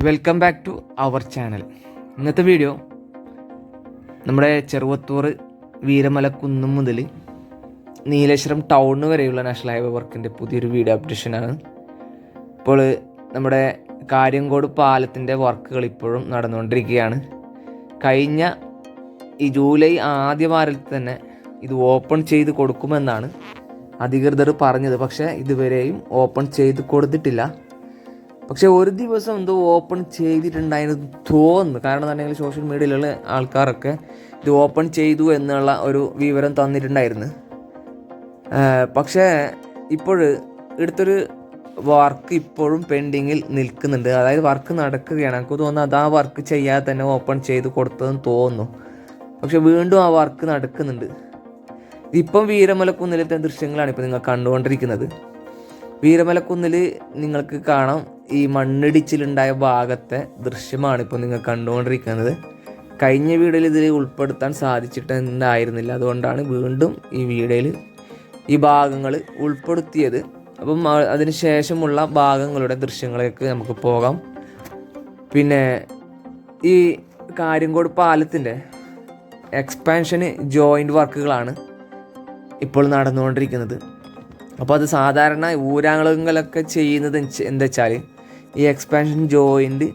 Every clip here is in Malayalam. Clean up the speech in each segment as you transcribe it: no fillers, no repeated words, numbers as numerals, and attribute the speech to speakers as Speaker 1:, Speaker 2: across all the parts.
Speaker 1: Welcome back to our channel. ഇന്നത്തെ വീഡിയോ നമ്മുടെ ചെറുവത്തൂർ വീരമലക്കുന്ന് മുതൽ നീലേശ്വരം ടൗൺ വരെയുള്ള നാഷണൽ ഹൈവേ വർക്കിൻ്റെ പുതിയൊരു വീഡിയോ അപ്ഡേഷനാണ്. ഇപ്പോൾ നമ്മുടെ കാര്യങ്കോട് പാലത്തിൻ്റെ വർക്കുകൾ ഇപ്പോഴും നടന്നുകൊണ്ടിരിക്കുകയാണ്. കഴിഞ്ഞ ഈ ജൂലൈ ആദ്യ വാരത്തിൽ തന്നെ ഇത് ഓപ്പൺ ചെയ്ത് കൊടുക്കുമെന്നാണ് അധികൃതർ പറഞ്ഞത്. പക്ഷേ ഇതുവരെയും ഓപ്പൺ ചെയ്ത് കൊടുത്തിട്ടില്ല. പക്ഷെ ഒരു ദിവസം എന്തോ ഓപ്പൺ ചെയ്തിട്ടുണ്ടായിരുന്നു തോന്നുന്നു. കാരണം എന്താണെങ്കിൽ സോഷ്യൽ മീഡിയയിലുള്ള ആൾക്കാരൊക്കെ ഇത് ഓപ്പൺ ചെയ്തു എന്നുള്ള ഒരു വിവരം തന്നിട്ടുണ്ടായിരുന്നു. പക്ഷേ ഇപ്പോൾ എടുത്തൊരു വർക്ക് ഇപ്പോഴും പെൻഡിങ്ങിൽ നിൽക്കുന്നുണ്ട്. അതായത് വർക്ക് നടക്കുകയാണ്. എനിക്ക് തോന്നുന്നു അത് ആ വർക്ക് ചെയ്യാതെ തന്നെ ഓപ്പൺ ചെയ്ത് കൊടുത്തതെന്ന് തോന്നുന്നു. പക്ഷെ വീണ്ടും ആ വർക്ക് നടക്കുന്നുണ്ട്. ഇപ്പം വീരമലക്കുന്നിലത്തെ ദൃശ്യങ്ങളാണ് ഇപ്പോൾ നിങ്ങൾ കണ്ടുകൊണ്ടിരിക്കുന്നത്. വീരമലക്കുന്നിൽ നിങ്ങൾക്ക് കാണാം ഈ മണ്ണിടിച്ചിലുണ്ടായ ഭാഗത്തെ ദൃശ്യമാണ് ഇപ്പോൾ നിങ്ങൾ കണ്ടുകൊണ്ടിരിക്കുന്നത്. കഴിഞ്ഞ വീഡിയോയിൽ ഇതിൽ ഉൾപ്പെടുത്താൻ സാധിച്ചിട്ടുണ്ടായിരുന്നില്ല. അതുകൊണ്ടാണ് വീണ്ടും ഈ വീഡിയോയിൽ ഈ ഭാഗങ്ങൾ ഉൾപ്പെടുത്തിയത്. അപ്പം അതിന് ശേഷമുള്ള ഭാഗങ്ങളുടെ ദൃശ്യങ്ങളിലേക്ക് നമുക്ക് പോകാം. പിന്നെ ഈ കാര്യങ്കോട് പാലത്തിൻ്റെ എക്സ്പാൻഷന് ജോയിൻ്റ് വർക്കുകളാണ് ഇപ്പോൾ നടന്നുകൊണ്ടിരിക്കുന്നത്. അപ്പോൾ അത് സാധാരണ ഊരാളുകളൊക്കെ ചെയ്യുന്നത് എന്താ വെച്ചാൽ ഈ എക്സ്പാൻഷൻ ജോയിൻ്റ്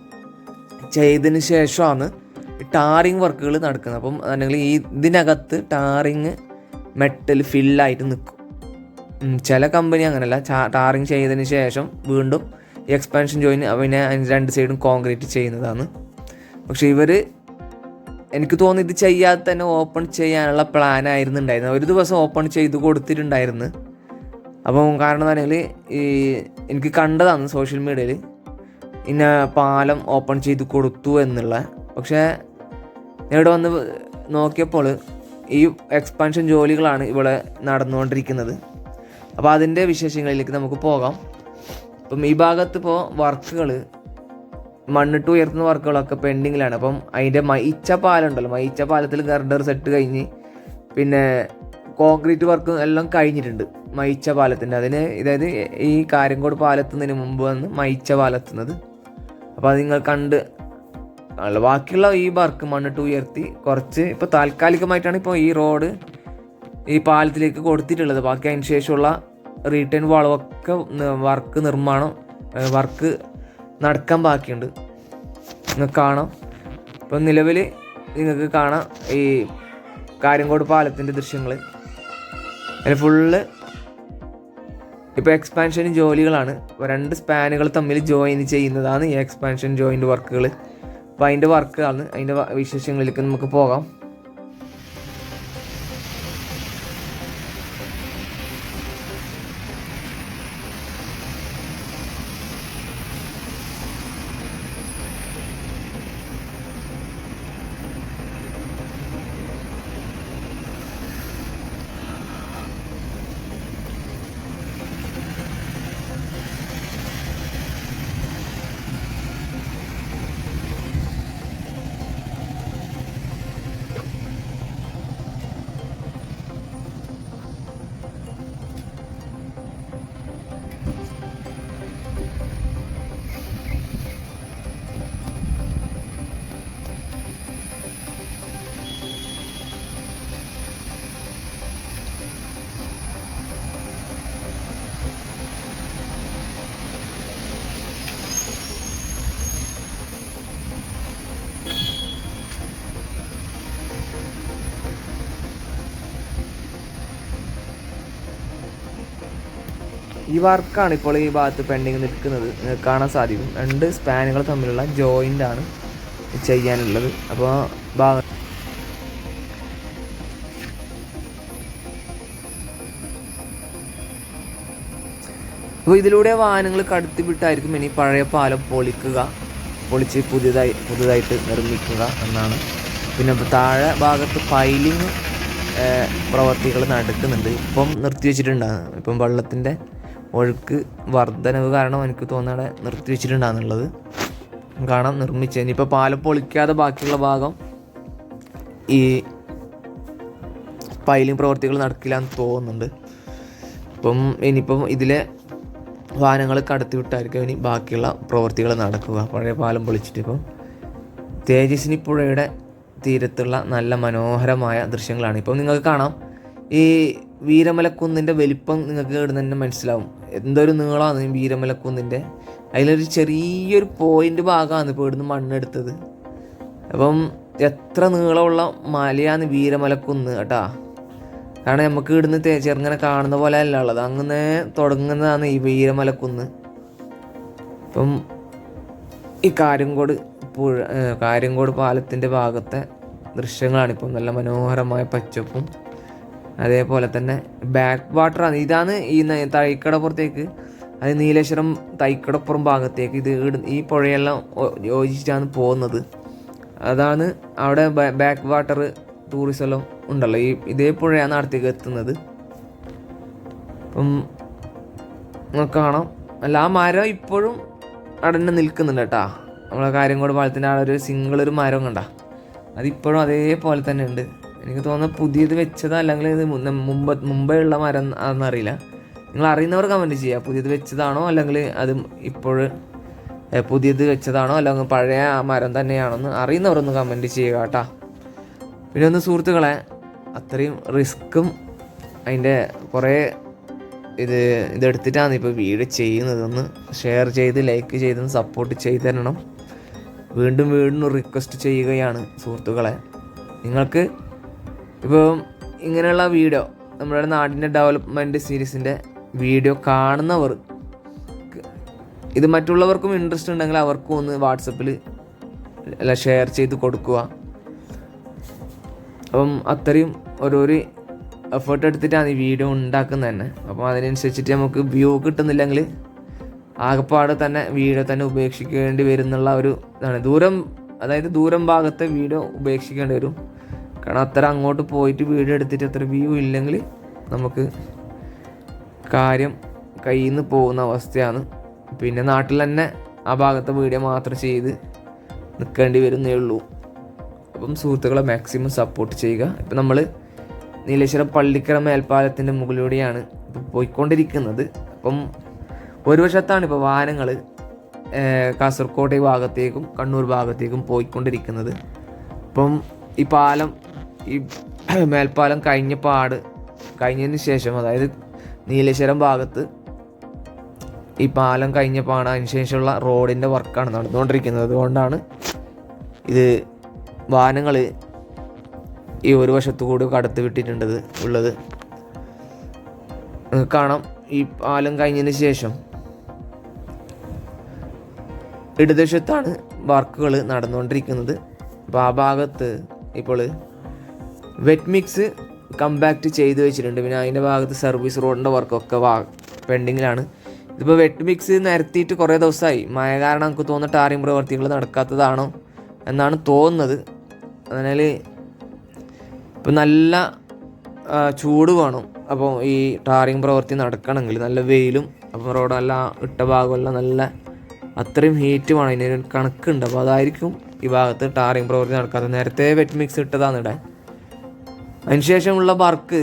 Speaker 1: ചെയ്തതിന് ശേഷമാണ് ടാറിങ് വർക്കുകൾ നടക്കുന്നത്. അപ്പം അല്ലെങ്കിൽ ഇതിനകത്ത് ടാറിങ് മെറ്റൽ ഫില്ലായിട്ട് നിൽക്കും. ചില കമ്പനി അങ്ങനെയല്ല, ടാറിങ് ചെയ്തതിന് ശേഷം വീണ്ടും ഈ എക്സ്പാൻഷൻ ജോയിൻ പിന്നെ രണ്ട് സൈഡും കോൺക്രീറ്റ് ചെയ്യുന്നതാണ്. പക്ഷേ ഇവർ എനിക്ക് തോന്നുന്നു ഇത് ചെയ്യാതെ തന്നെ ഓപ്പൺ ചെയ്യാനുള്ള പ്ലാൻ ആയിരുന്നുണ്ടായിരുന്നു. ഒരു ദിവസം ഓപ്പൺ ചെയ്ത് കൊടുത്തിട്ടുണ്ടായിരുന്നു. അപ്പം കാരണം എന്ന് പറഞ്ഞാൽ എനിക്ക് കണ്ടതാണ് സോഷ്യൽ മീഡിയയിൽ ഇന്ന പാലം ഓപ്പൺ ചെയ്ത് കൊടുത്തു എന്നുള്ള. പക്ഷേ ഇവിടെ വന്ന് നോക്കിയപ്പോൾ ഈ എക്സ്പാൻഷൻ ജോലികളാണ് ഇവിടെ നടന്നുകൊണ്ടിരിക്കുന്നത്. അപ്പോൾ അതിൻ്റെ വിശേഷങ്ങളിലേക്ക് നമുക്ക് പോകാം. അപ്പം ഈ ഭാഗത്ത് ഇപ്പോൾ വർക്കുകൾ മണ്ണിട്ട് ഉയർത്തുന്ന വർക്കുകളൊക്കെ പെൻഡിങ്ങിലാണ്. അപ്പം അതിൻ്റെ മയിച്ച പാലം ഉണ്ടല്ലോ, മയിച്ച പാലത്തിൽ ഗർഡർ സെറ്റ് കഴിഞ്ഞ് പിന്നെ കോൺക്രീറ്റ് വർക്ക് എല്ലാം കഴിഞ്ഞിട്ടുണ്ട് മയിച്ച പാലത്തിൻ്റെ. അതിന് അതായത് ഈ കാര്യങ്കോട് പാലത്തുന്നതിന് മുമ്പ് വന്ന് മയിച്ച പാലത്തുന്നത്. അപ്പോൾ അത് നിങ്ങൾ കണ്ട് ബാക്കിയുള്ള ഈ വർക്ക് മണ്ണിട്ട് ഉയർത്തി കുറച്ച് ഇപ്പോൾ താൽക്കാലികമായിട്ടാണ് ഇപ്പോൾ ഈ റോഡ് ഈ പാലത്തിലേക്ക് കൊടുത്തിട്ടുള്ളത്. ബാക്കി അതിന് ശേഷമുള്ള റീട്ടേൺ വളവൊക്കെ വർക്ക് നടക്കാൻ ബാക്കിയുണ്ട്. നിങ്ങൾക്ക് കാണാം. ഇപ്പം നിലവിൽ നിങ്ങൾക്ക് കാണാം ഈ കാര്യങ്കോട് പാലത്തിൻ്റെ ദൃശ്യങ്ങൾ. അതിന് ഫുള്ള് ഇപ്പോൾ എക്സ്പാൻഷൻ ജോലികളാണ്. രണ്ട് സ്പാനുകൾ തമ്മിൽ ജോയിൻ ചെയ്യുന്നതാണ് ഈ എക്സ്പാൻഷൻ ജോയിൻ്റ് വർക്കുകൾ. അപ്പോൾ അതിൻ്റെ വർക്കാണ്. അതിൻ്റെ വിശേഷങ്ങളിലേക്ക് നമുക്ക് പോകാം. ഈ വർക്കാണ് ഇപ്പോൾ ഈ ഭാഗത്ത് പെൻഡിങ് നിൽക്കുന്നത്. കാണാൻ സാധിക്കും. രണ്ട് സ്പാനുകൾ തമ്മിലുള്ള ജോയിൻ്റാണ് ചെയ്യാനുള്ളത്. അപ്പോൾ ഇതിലൂടെ വാഹനങ്ങൾ കടത്തിവിട്ടായിരിക്കും ഇനി പഴയ പാലം പൊളിച്ച് പുതുതായിട്ട് നിർമ്മിക്കുക എന്നാണ്. പിന്നെ താഴെ ഭാഗത്ത് പൈലിങ് പ്രവർത്തികൾ നടക്കുന്നുണ്ട്. ഇപ്പം നിർത്തിവെച്ചിട്ടുണ്ടാകും. ഇപ്പം വെള്ളത്തിൻ്റെ ഒഴുക്ക് വർധനവ് കാരണം എനിക്ക് തോന്നുന്നത് നിർത്തിവെച്ചിട്ടുണ്ടാകുന്നുള്ളത് കാണാം. നിർമ്മിച്ച് ഇനിയിപ്പോൾ പാലം പൊളിക്കാതെ ബാക്കിയുള്ള ഭാഗം ഈ പൈലിങ് പ്രവർത്തികൾ നടക്കില്ല എന്ന് തോന്നുന്നുണ്ട്. ഇനിയിപ്പം ഇതിലെ വാഹനങ്ങൾ കടത്തി വിട്ടായിരിക്കും ഇനി ബാക്കിയുള്ള പ്രവൃത്തികൾ നടക്കുക. പഴയ പാലം പൊളിച്ചിട്ട് ഇപ്പോൾ തേജസ്വിനി പുഴയുടെ തീരത്തുള്ള നല്ല മനോഹരമായ ദൃശ്യങ്ങളാണ്. ഇപ്പോൾ നിങ്ങൾക്ക് കാണാം ഈ വീരമലക്കുന്നിൻ്റെ വലിപ്പം നിങ്ങൾക്ക് ഇവിടുന്ന് തന്നെ മനസ്സിലാവും. എന്തൊരു നീളമാണ് ഈ വീരമലക്കുന്നിൻ്റെ. അതിലൊരു ചെറിയൊരു പോയിൻ്റ് ഭാഗമാണ് ഇപ്പോൾ ഇവിടുന്ന് മണ്ണെടുത്തത്. അപ്പം എത്ര നീളമുള്ള മലയാണ് വീരമലക്കുന്ന് കേട്ടാ. കാരണം നമുക്ക് ഇവിടുന്ന് ചെറുങ്ങനെ കാണുന്ന പോലെ അല്ല ഉള്ളത്, അങ്ങനെ തുടങ്ങുന്നതാണ് ഈ വീരമലക്കുന്ന്. ഇപ്പം ഈ കാര്യങ്കോട് പാലത്തിൻ്റെ ഭാഗത്തെ ദൃശ്യങ്ങളാണിപ്പം. നല്ല മനോഹരമായ പച്ചപ്പും അതേപോലെ തന്നെ ബാക്ക് വാട്ടറാണ്. ഇതാണ് ഈ തൈക്കടപ്പുറത്തേക്ക്, അത് നീലേശ്വരം തൈക്കടപ്പുറം ഭാഗത്തേക്ക് ഈ പുഴയെല്ലാം യോജിച്ചാണ് പോകുന്നത്. അതാണ് അവിടെ ബാക്ക് വാട്ടർ ടൂറിസം എല്ലാം ഉണ്ടല്ലോ, ഇതേ പുഴയാണ് അടുത്തേക്ക് എത്തുന്നത്. അപ്പം നമുക്ക് കാണാം അല്ല ആ മരം ഇപ്പോഴും അവിടെ തന്നെ നിൽക്കുന്നുണ്ട് കേട്ടാ. നമ്മളെ കാര്യങ്കോട് പാലത്തിൻ്റെ അവിടെ ഒരു സിംഗിൾ ഒരു മരം കണ്ട, അതിപ്പോഴും അതേപോലെ തന്നെ ഉണ്ട്. എനിക്ക് തോന്നുന്നത് പുതിയത് വെച്ചതോ അല്ലെങ്കിൽ ഇത് മുമ്പേ ഉള്ള മരം ആണെന്നറിയില്ല. നിങ്ങൾ അറിയുന്നവർ കമൻറ്റ് ചെയ്യുക, പുതിയത് വെച്ചതാണോ അല്ലെങ്കിൽ അത് ഇപ്പോൾ പുതിയത് വെച്ചതാണോ അല്ലെങ്കിൽ പഴയ മരം തന്നെയാണോന്ന് അറിയുന്നവരൊന്ന് കമൻറ്റ് ചെയ്യുക കേട്ടോ. പിന്നെ ഒന്ന് സുഹൃത്തുക്കളെ, അത്രയും റിസ്ക്കും അതിൻ്റെ കുറേ ഇതെടുത്തിട്ടാണ് ഇപ്പോൾ വീഡിയോ ചെയ്യുന്നത്. ഒന്ന് ഷെയർ ചെയ്ത് ലൈക്ക് ചെയ്തൊന്ന് സപ്പോർട്ട് ചെയ്ത് തരണം. വീണ്ടും റിക്വസ്റ്റ് ചെയ്യുകയാണ് സുഹൃത്തുക്കളെ. നിങ്ങൾക്ക് ഇപ്പോൾ ഇങ്ങനെയുള്ള വീഡിയോ നമ്മുടെ നാടിൻ്റെ ഡെവലപ്മെൻറ്റ് സീരീസിൻ്റെ വീഡിയോ കാണുന്നവർ ഇത് മറ്റുള്ളവർക്കും ഇൻട്രസ്റ്റ് ഉണ്ടെങ്കിൽ അവർക്കും ഒന്ന് വാട്സപ്പിൽ ഷെയർ ചെയ്ത് കൊടുക്കുക. അപ്പം അത്രയും ഓരോരോ എഫേർട്ട് എടുത്തിട്ടാണ് ഈ വീഡിയോ ഉണ്ടാക്കുന്നത് തന്നെ. അപ്പോൾ അതിനനുസരിച്ചിട്ട് നമുക്ക് വ്യൂ കിട്ടുന്നില്ലെങ്കിൽ ആകെപ്പാട് തന്നെ വീഡിയോ തന്നെ ഉപേക്ഷിക്കേണ്ടി വരുന്നുള്ള ഒരു ഇതാണ്. ദൂരം ഭാഗത്തെ വീഡിയോ ഉപേക്ഷിക്കേണ്ടി വരും. കാരണം അത്ര അങ്ങോട്ട് പോയിട്ട് വീഡിയോ എടുത്തിട്ട് അത്ര വ്യൂ ഇല്ലെങ്കിൽ നമുക്ക് കാര്യം കയ്യിൽ നിന്ന് പോകുന്ന അവസ്ഥയാണ്. പിന്നെ നാട്ടിൽ തന്നെ ആ ഭാഗത്തെ വീഡിയോ മാത്രം ചെയ്ത് നിൽക്കേണ്ടി വരുന്നേ ഉള്ളൂ. അപ്പം സുഹൃത്തുക്കളെ മാക്സിമം സപ്പോർട്ട് ചെയ്യുക. ഇപ്പം നമ്മൾ നീലേശ്വരം പള്ളിക്കര മേൽപ്പാലത്തിൻ്റെ മുകളിലൂടെയാണ് ഇപ്പോൾ പോയിക്കൊണ്ടിരിക്കുന്നത്. അപ്പം ഒരു വശത്താണ് ഇപ്പോൾ വാഹനങ്ങൾ കാസർഗോഡ് ഭാഗത്തേക്കും കണ്ണൂർ ഭാഗത്തേക്കും പോയിക്കൊണ്ടിരിക്കുന്നത്. അപ്പം ഈ മേൽപ്പാലം കഴിഞ്ഞതിന് ശേഷം, അതായത് നീലേശ്വരം ഭാഗത്ത് ഈ പാലം കഴിഞ്ഞപ്പാണ് അതിന് ശേഷമുള്ള റോഡിൻ്റെ വർക്കാണ് നടന്നുകൊണ്ടിരിക്കുന്നത്. അതുകൊണ്ടാണ് ഇത് വാഹനങ്ങൾ ഈ ഒരു വശത്തു കൂടി കടത്തി വിട്ടിട്ടുള്ളത്. കാണാം ഈ പാലം കഴിഞ്ഞതിന് ശേഷം ഇടതുവശത്താണ് വർക്കുകൾ നടന്നുകൊണ്ടിരിക്കുന്നത്. അപ്പോൾ ആ ഭാഗത്ത് ഇപ്പോൾ വെറ്റ് മിക്സ് കമ്പാക്റ്റ് ചെയ്ത് വെച്ചിട്ടുണ്ട്. പിന്നെ അതിൻ്റെ ഭാഗത്ത് സർവീസ് റോഡിൻ്റെ വർക്കൊക്കെ പെൻഡിങ്ങിലാണ്. ഇതിപ്പോൾ വെറ്റ് മിക്സ് നിരത്തിയിട്ട് കുറേ ദിവസമായി. മഴ കാരണം നമുക്ക് തോന്നുന്ന ടാറിംഗ് പ്രവർത്തികൾ നടക്കാത്തതാണോ എന്നാണ് തോന്നുന്നത്. അതിനാൽ ഇപ്പം നല്ല ചൂട് വേണം. അപ്പോൾ ഈ ടാറിംഗ് പ്രവൃത്തി നടക്കണമെങ്കിൽ നല്ല വെയിലും, അപ്പോൾ റോഡെല്ലാം ഇട്ട ഭാഗമെല്ലാം നല്ല അത്രയും ഹീറ്റ് വേണം. അതിനൊരു കണക്കുണ്ട്. അപ്പോൾ അതായിരിക്കും ഈ ഭാഗത്ത് ടാറിംഗ് പ്രവൃത്തി നടക്കാത്തത്. നേരത്തെ വെറ്റ് മിക്സ് ഇട്ടതാണ് ഇവിടെ. അതിനുശേഷമുള്ള വർക്ക്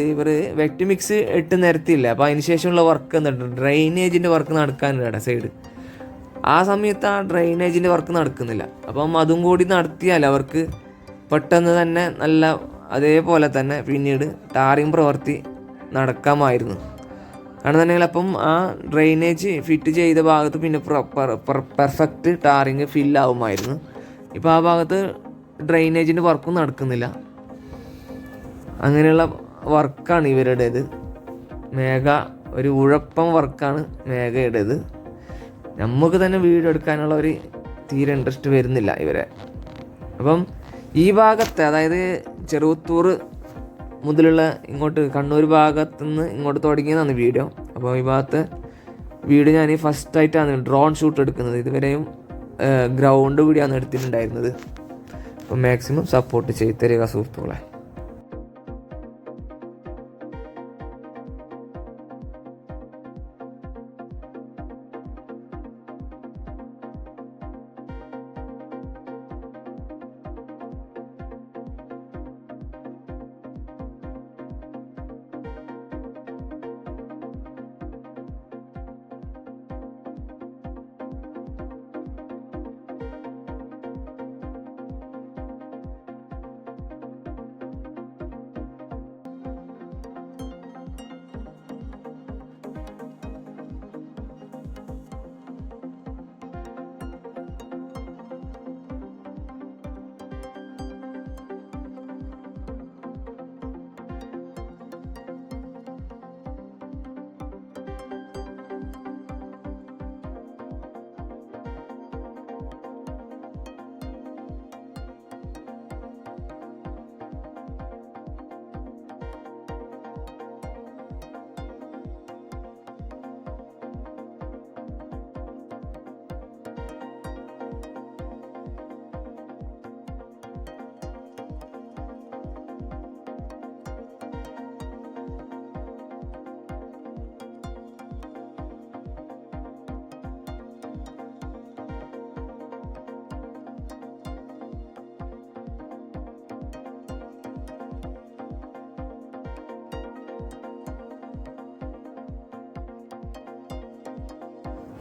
Speaker 1: വെറ്റ് മിക്സ് ഇട്ട് നിരത്തിയില്ല. അപ്പോൾ അതിനുശേഷമുള്ള വർക്ക് എന്നിട്ട് ഡ്രെയിനേജിൻ്റെ വർക്ക് നടക്കാനുണ്ട് ഇവിടെ സൈഡ്. ആ സമയത്ത് ആ ഡ്രെയിനേജിൻ്റെ വർക്ക് നടക്കുന്നില്ല. അപ്പം അതും കൂടി നടത്തിയാൽ അവർക്ക് പെട്ടെന്ന് തന്നെ നല്ല അതേപോലെ തന്നെ പിന്നീട് ടാറിംഗ് പ്രവൃത്തി നടക്കാമായിരുന്നു. ആണെന്നുണ്ടെങ്കിൽ അപ്പം ആ ഡ്രെയിനേജ് ഫിറ്റ് ചെയ്ത ഭാഗത്ത് പിന്നെ പെർഫെക്റ്റ് ടാറിങ് ഫില്ലാവുമായിരുന്നു. ഇപ്പോൾ ആ ഭാഗത്ത് ഡ്രെയിനേജിൻ്റെ വർക്കും നടക്കുന്നില്ല. അങ്ങനെയുള്ള വർക്കാണ് ഇവരുടേത്. ഒരു ഉഴപ്പം വർക്കാണ് മേഘയുടേത്. നമുക്ക് തന്നെ വീഡിയോ എടുക്കാനുള്ള ഒരു തീരെ ഇൻട്രസ്റ്റ് വരുന്നില്ല ഇവരെ. അപ്പം ഈ ഭാഗത്തെ, അതായത് ചെറുവത്തൂർ മുതലുള്ള ഇങ്ങോട്ട് കണ്ണൂർ ഭാഗത്തുനിന്ന് ഇങ്ങോട്ട് തുടങ്ങിയതാണ് വീഡിയോ. അപ്പോൾ ഈ ഭാഗത്തെ വീഡിയോ ഞാൻ ഫസ്റ്റായിട്ടാണ് ഡ്രോൺ ഷൂട്ട് എടുക്കുന്നത്. ഇതുവരെയും ഗ്രൗണ്ട് വീഡിയോയാണ് എടുത്തിട്ടുണ്ടായിരുന്നത്. അപ്പോൾ മാക്സിമം സപ്പോർട്ട് ചെയ്ത് തരിക സുഹൃത്തുക്കളെ.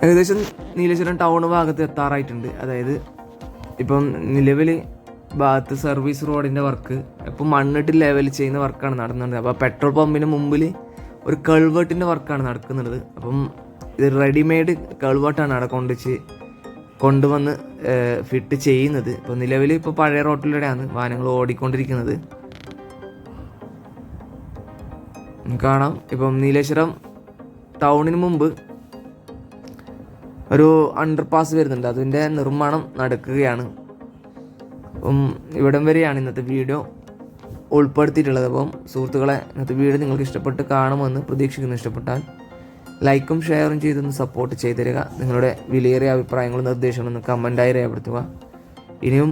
Speaker 1: ഏകദേശം നീലേശ്വരം ടൗൺ ഭാഗത്ത് എത്താറായിട്ടുണ്ട്. അതായത് ഇപ്പം നിലവിൽ ഭാഗത്ത് സർവീസ് റോഡിൻ്റെ വർക്ക് ഇപ്പം മണ്ണിട്ട് ലെവൽ ചെയ്യുന്ന വർക്കാണ് നടന്നുകൊണ്ട്. അപ്പോൾ പെട്രോൾ പമ്പിന് മുമ്പിൽ ഒരു കൾവേർട്ടിൻ്റെ വർക്കാണ് നടക്കുന്നത്. അപ്പം ഇത് റെഡിമെയ്ഡ് കൾവേർട്ടാണ് അവിടെ കൊണ്ടുവന്ന് ഫിറ്റ് ചെയ്യുന്നത്. ഇപ്പോൾ നിലവിൽ ഇപ്പോൾ പഴയ റോട്ടിലൂടെയാണ് വാഹനങ്ങൾ ഓടിക്കൊണ്ടിരിക്കുന്നത്. കാണാം ഇപ്പം നീലേശ്വരം ടൗണിന് മുമ്പ് ഒരു അണ്ടർപാസ് വരുന്നുണ്ട്, അതിൻ്റെ നിർമ്മാണം നടക്കുകയാണ്. അപ്പം ഇവിടം വരെയാണ് ഇന്നത്തെ വീഡിയോ ഉൾപ്പെടുത്തിയിട്ടുള്ളത്. അപ്പം സുഹൃത്തുക്കളെ, ഇന്നത്തെ വീഡിയോ നിങ്ങൾക്ക് ഇഷ്ടപ്പെട്ട് കാണുമെന്ന് പ്രതീക്ഷിക്കുന്നു. ഇഷ്ടപ്പെട്ടാൽ ലൈക്കും ഷെയറും ചെയ്തൊന്ന് സപ്പോർട്ട് ചെയ്തിരിക. നിങ്ങളുടെ വിലയേറിയ അഭിപ്രായങ്ങളും നിർദ്ദേശങ്ങളും കമൻറ്റായി രേഖപ്പെടുത്തുക. ഇനിയും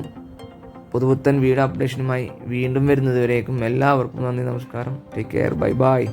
Speaker 1: പുതുപുത്തൻ വീഡിയോ അപ്ഡേഷനുമായി വീണ്ടും വരുന്നതുവരേക്കും എല്ലാവർക്കും നന്ദി, നമസ്കാരം. Take care, bye bye.